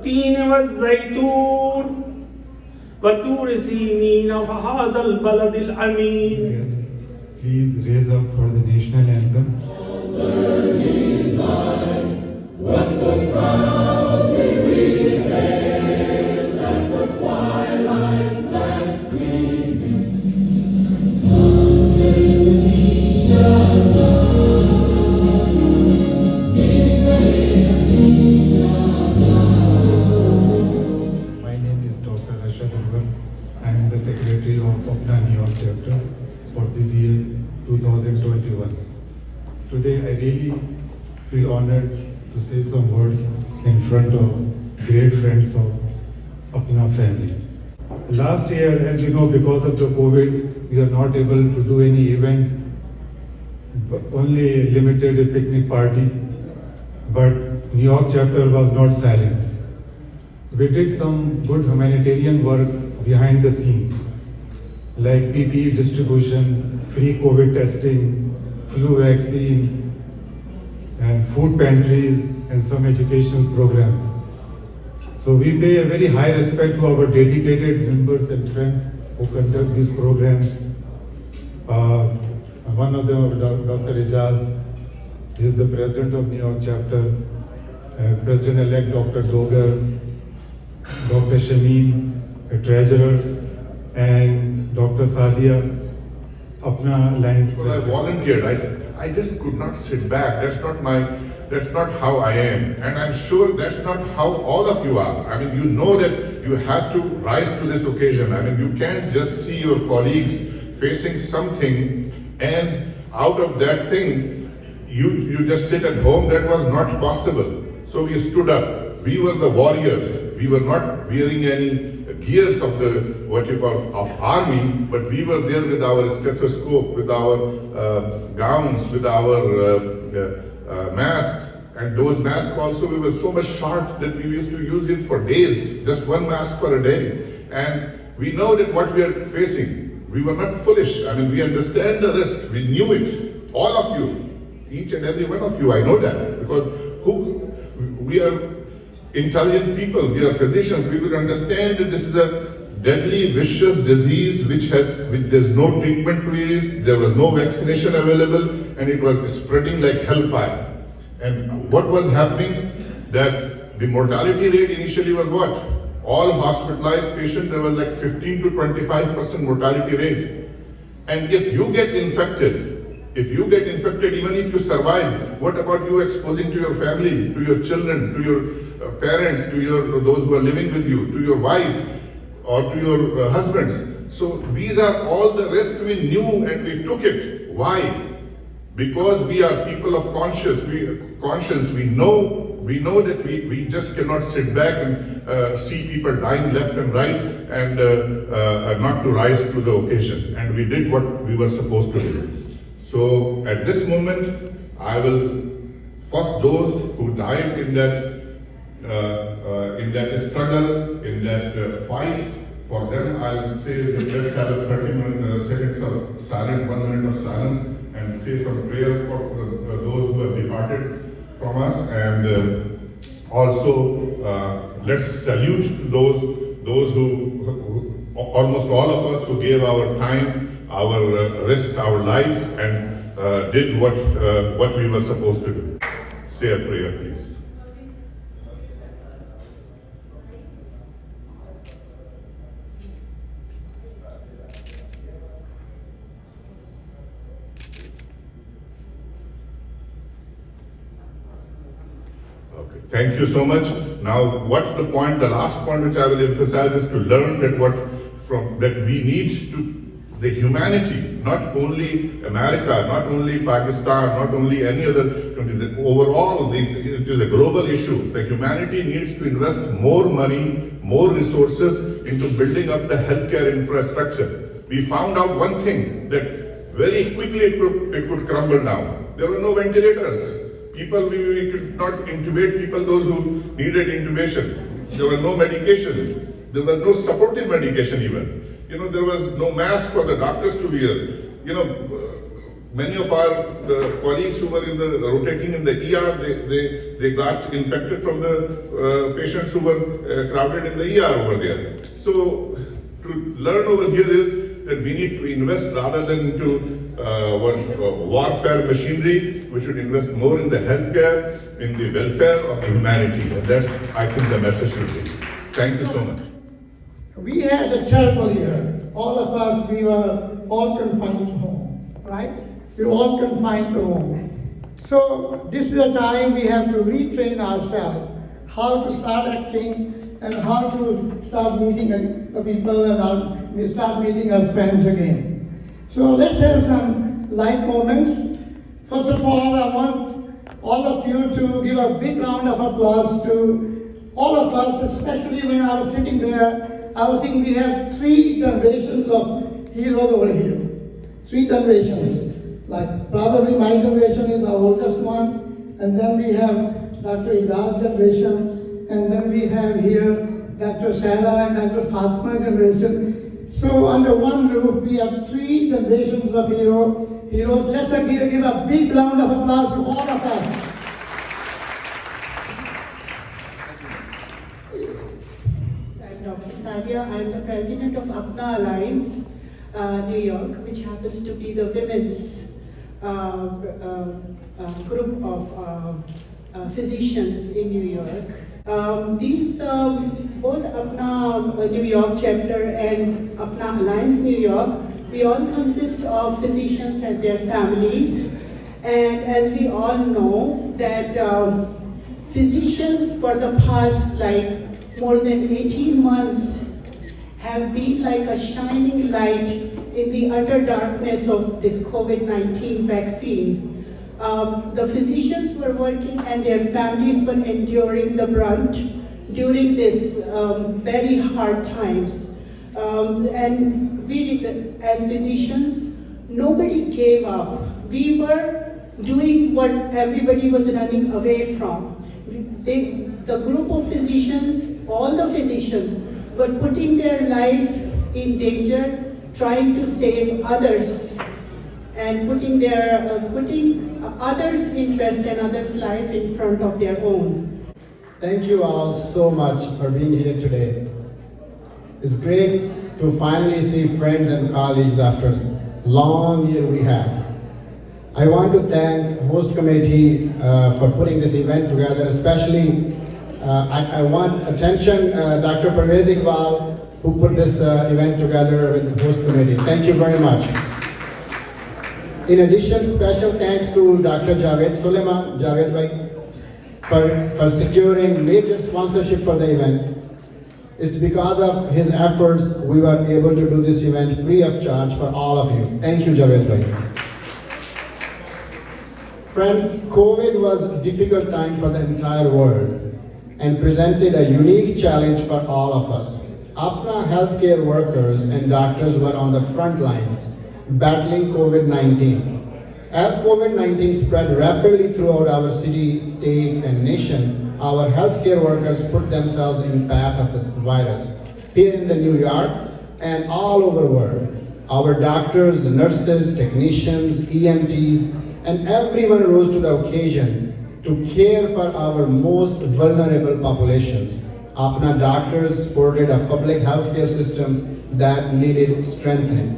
والتين والزيتون وطور سينين وهذا البلد الأمين. Yes. Please raise up for the national anthem. My name is Dr. Arshad Anwar. I am the secretary of Apna New York chapter for this year 2021. Today I really feel honored to say some words in front of great friends of Apna family. Last year, as you know, because of the COVID, we are not able to do any event, but only limited a picnic party. But New York chapter was not silent. We did some good humanitarian work behind the scene, like PPE distribution, free COVID testing, flu vaccine, and food pantries, and some educational programs. So we pay a very high respect to our dedicated members and friends who conduct these programs. One of them, Dr. Ijaz, he is the president of New York chapter, President-elect Dr. Dogar, Dr. Shamim, a treasurer, and Dr. Sadia, Apna Alliance Well, I president. volunteered. I just could not sit back. That's not how I am. And I'm sure that's not how all of you are. I mean, you know that you have to rise to this occasion. I mean, you can't just see your colleagues facing something and out of that thing, you just sit at home. That was not possible. So we stood up. We were the warriors. We were not wearing any gears of the, what you call, of army, but we were there with our stethoscope, with our gowns, with our masks. And those masks also, we were so much short that we used to use it for days, just one mask for a day. And we know that what we are facing, we were not foolish. I mean, we understand the risk, we knew it. All of you, each and every one of you, I know that. Because we are intelligent people, we are physicians, we would understand that this is a deadly, vicious disease which there's no treatment to it, there was no vaccination available, and it was spreading like hellfire. And what was happening, that the mortality rate initially was what? All hospitalized patients, there was like 15 to 25% mortality rate. And if you get infected, even if you survive, what about you exposing to your family, to your children, to your parents, to those who are living with you, to your wife, or to your husbands? So these are all the risks we knew and we took it. Why? Because we are people of conscience. We know that we just cannot sit back and see people dying left and right and not to rise to the occasion. And we did what we were supposed to do. So at this moment, I will first those who died in that struggle, in that fight. For them, I'll say let's have a 30 seconds of silence, 1 minute of silence, and say some prayers for those who have departed from us. And also, let's salute to those who almost all of us who gave our time, our risk, our lives, and did what we were supposed to do. Say a prayer, please. Thank you so much. Now, what's the point? The last point which I will emphasize is to learn that we need to the humanity, not only America, not only Pakistan, not only any other country. Overall, it is a global issue. The humanity needs to invest more money, more resources into building up the healthcare infrastructure. We found out one thing, that very quickly it could crumble down. There were no ventilators. People, we could not intubate people, those who needed intubation. There was no medication. There was no supportive medication even. There was no mask for the doctors to wear. many of our colleagues who were rotating in the ER, they got infected from the patients who were crowded in the ER over there. So to learn over here is that we need to invest rather than into warfare machinery. We should invest more in the healthcare, in the welfare of the humanity. And that's, I think, the message should be. Thank you so much. We had a terrible year. All of us, we were all confined to home, right? We were all confined to home. So this is a time we have to retrain ourselves, how to start acting and how to start meeting the people and start meeting our friends again. So let's have some light moments. First of all, I want all of you to give a big round of applause to all of us, especially when I was sitting there. I was thinking we have 3 generations of heroes over here. 3 generations. Like probably my generation is the oldest one, and then we have Dr. Idad's generation, and then we have here Dr. Sarah and Dr. Fatma generation. So under one roof, we have 3 generations of heroes. Let's give a big round of applause to all of us. I'm Dr. Sadia. I'm the president of Apna Alliance, New York, which happens to be the women's group of physicians in New York. These both Apna New York chapter and Apna Alliance New York, we all consist of physicians and their families. And as we all know that physicians for the past more than 18 months have been like a shining light in the utter darkness of this COVID-19 vaccine. The physicians were working and their families were enduring the brunt during this very hard times. And we, as physicians, nobody gave up. We were doing what everybody was running away from. The group of physicians, all the physicians, were putting their life in danger, trying to save others, and putting others' interest and others' life in front of their own. Thank you all so much for being here today. It's great to finally see friends and colleagues after a long year we had. I want to thank the host committee for putting this event together, especially I want attention Dr. Parvez Iqbal, who put this event together with the host committee. Thank you very much. In addition, special thanks to Dr. Javed Suleiman, Javed Bhai, for securing major sponsorship for the event. It's because of his efforts we were able to do this event free of charge for all of you. Thank you, Javed Bhai. Friends, COVID was a difficult time for the entire world and presented a unique challenge for all of us. Apna healthcare workers and doctors were on the front lines battling COVID-19. As COVID-19 spread rapidly throughout our city, state, and nation, our healthcare workers put themselves in path of this virus. Here in the New York and all over the world, our doctors, nurses, technicians, EMTs, and everyone rose to the occasion to care for our most vulnerable populations. Apna doctors supported a public healthcare system that needed strengthening.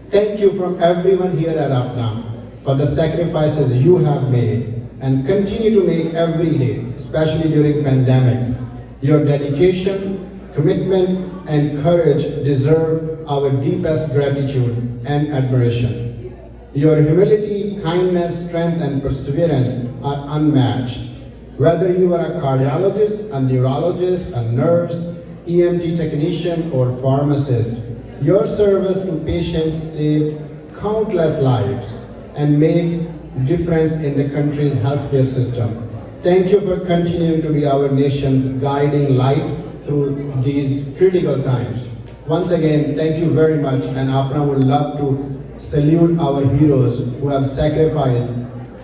Thank you from everyone here at Apna for the sacrifices you have made and continue to make every day, especially during pandemic. Your dedication, commitment, and courage deserve our deepest gratitude and admiration. Your humility, kindness, strength, and perseverance are unmatched. Whether you are a cardiologist, a neurologist, a nurse, EMT technician, or pharmacist, your service to patients saved countless lives and made difference in the country's healthcare system. Thank you for continuing to be our nation's guiding light through these critical times. Once again, thank you very much, and Apna would love to salute our heroes who have sacrificed,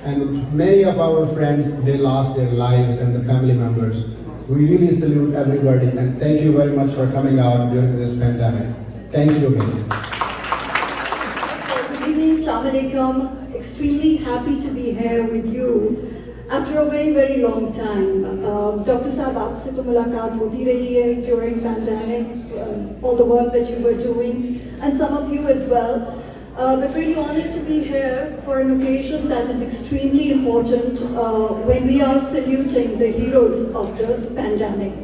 and many of our friends, they lost their lives and the family members. We really salute everybody, and thank you very much for coming out during this pandemic. Thank you again. Good evening, Assalamu alaikum. extremely happy to be here with you after a very, very long time. Dr. Saab, aapse to mulaqat hoti rahi hai during pandemic, all the work that you were doing, and some of you as well. But really honored to be here for an occasion that is extremely important when we are saluting the heroes of the pandemic.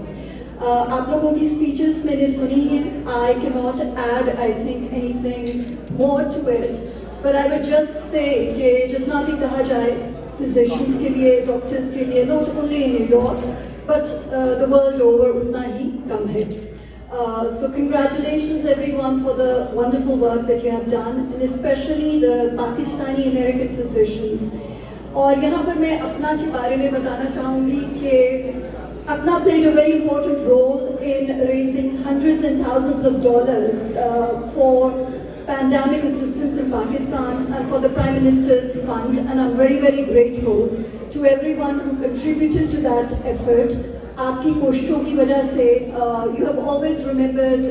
آپ لوگوں کی speeches میں نے سنی ہیں. I cannot add, I think, anything more to it. But I would just say کہ جتنا بھی کہا جائے physicians کے لیے, doctors کے لیے, not only in New York, but the world over, اتنا ہی کم ہے. So congratulations everyone for the wonderful work that you have done, and especially the Pakistani American physicians. اور یہاں پر میں اپنا کے بارے میں بتانا چاہوں گی کہ Apna played a very important role in raising hundreds and thousands of dollars for pandemic assistance in Pakistan and for the Prime Minister's Fund, and I'm very, very grateful to everyone who contributed to that effort. Aapki koshishon ki wajah se, you have always remembered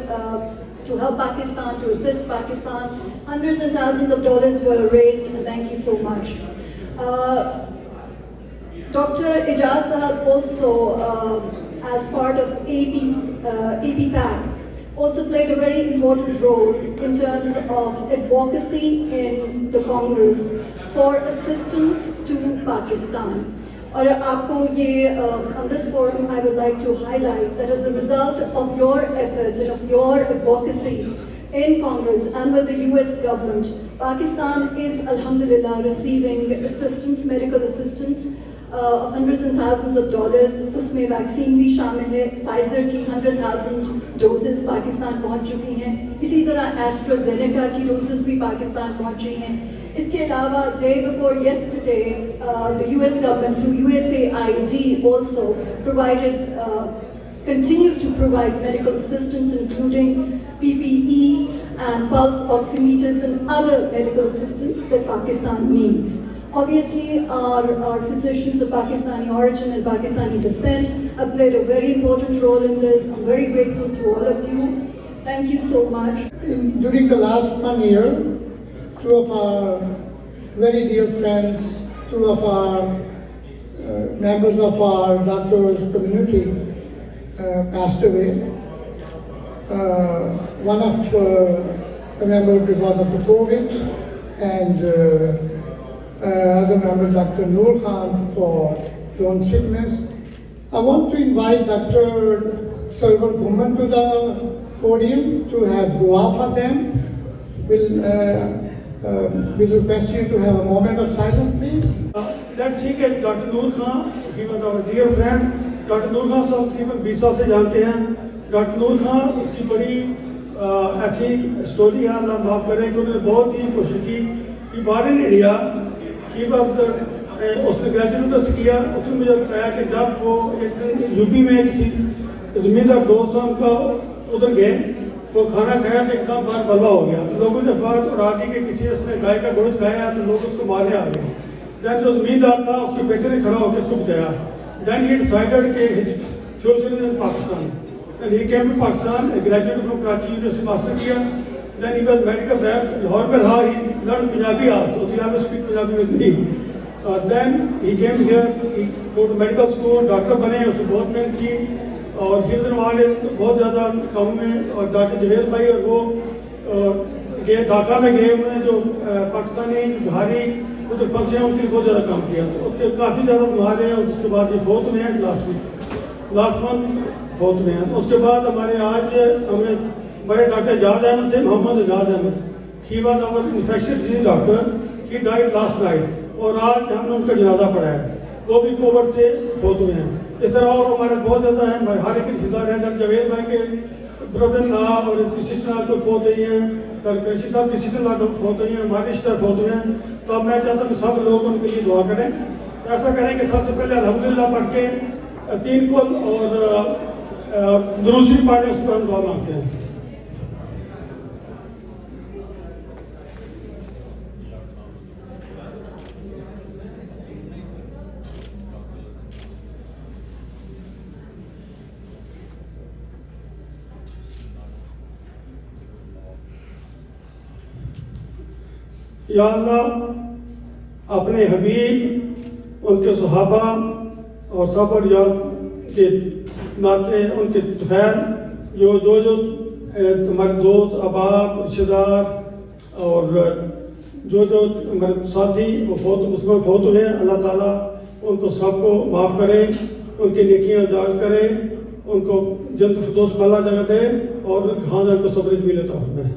to help Pakistan, to assist Pakistan. Hundreds and thousands of dollars were raised, and thank you so much. Dr. Ijaz Sahab also, as part of APPAC, also played a very important role in terms of advocacy in the Congress for assistance to Pakistan. Aur aapko ye, on this forum, I would like to highlight that as a result of your efforts and of your advocacy in Congress and with the US government, Pakistan is, alhamdulillah, receiving assistance, medical assistance, of hundreds and thousands of dollars. Usme vaccine bhi shamil hai. Pfizer ki 100,000 doses Pakistan pahunch chuki hain. Isi tarah AstraZeneca ki doses bhi Pakistan pahunch rahi hain. Iske alawa, day before yesterday, the US government through USAID also provided, continued to provide medical assistance, including PPE and pulse oximeters and other medical assistance that Pakistan needs. Obviously, our physicians of Pakistani origin and Pakistani descent have played a very important role in this. I'm very grateful to all of you. Thank you so much. During the last 1 year, two of our very dear friends, two of our members of our doctors community passed away. One of a member because of the COVID, and other member Dr. Noor Khan for his own sickness. I want to invite Dr. Sarwar Ghumman to the podium to have dua for them. We'll request you to have a moment of silence, please. Let's see that Dr. Noor Khan, he was our dear friend. Dr. Noor Khan صاحب تقریباً 20 سال سے جانتے ہیں. Doctor نور خان اس کی بڑی ایسی story ہے, اللہ معاف کریں کہ انہوں نے بہت ہی کوشش کی کہ باہر ان انڈیا کی بات اس نے گریجویٹ کیا. اس نے مجھے بتایا کہ جب وہ ایک یو پی میں کسی زمیندار دوست تھا ان کا, ادھر گئے, وہ کھانا کھایا تو ایک دم باہر بلوا ہو گیا. تو لوگوں نے افواہ اڑا دی کہ کسی اس نے گائے کا گوشت کھایا تو لوگ اس کو مارنے آ گئے. دین جو زمیندار تھا اس کے بیٹے نے کھڑا ہو کے اس کو بتایا. دین ہی ڈیسائیڈڈ کہ future in Pakistan. Then he came to Pakistan, graduated from Karachi University, master kiya. Then he was medical rep. Lahore mein tha, he learned Punjabi also. So he had to speak Punjabi with me. Then he came here, he go to medical school, doctor bane, usne bahut mehnat ki. اور حفظ والے بہت زیادہ کام میں. اور doctor جویل بھائی اور وہ گئے ڈھاکہ میں گئے, انہوں نے جو پاکستانی بہاری ادھر بخش ہیں ان کے لیے بہت زیادہ کام کیا. تو اس کے کافی زیادہ بیمار ہیں, اور اس کے بعد یہ فوت ہوئے ہیں لاسٹ منتھ فوت میں ہیں. اس کے بعد ہمارے آج ہمیں بڑے ڈاکٹر اجاد احمد تھے, Muhammad Ajad Ahmed. He was our infectious disease doctor. He died last night, اور آج ہم نے ان کا جنازہ پڑھا ہے. وہ بھی کووڈ سے فوت ہوئے ہیں. اس طرح اور ہمارے بہت زیادہ ہیں. ہمارے ہر ایک رشتے دار ہیں. ڈاکٹر جاوید بھائی کے بردر لا اور سسٹر لا کو فوت ہوئی ہیں. ڈاکٹر کشی صاحب کی سسٹر لا کو فوت ہوئی ہیں. ہمارے رشتے دار فوت ہوئے ہیں. تو اب میں چاہتا ہوں کہ سب لوگ ان کے لیے دعا کریں. ایسا کریں کہ سب سے پہلے الحمدللہ پڑھ کے 3 کل اور درود شریف پڑھ کے اس پر ہم دعا مانگتے ہیں. یا اللہ, اپنے حبیب، ان کے صحابہ اور صحابہ کے ناطے، ان کے طفیل جو ہمارے دوست، احباب، رشتہ دار اور جو ہمارے ساتھی وہ مسلمان فوت ہوئے ہیں، اللہ تعالیٰ ان کو سب کو معاف کرے، ان کی نیکیاں اجاگر کرے، ان کو جنت الفردوس میں اللہ جگہ دے اور ان کے خاندان کو صبر بھی عطا فرمائے۔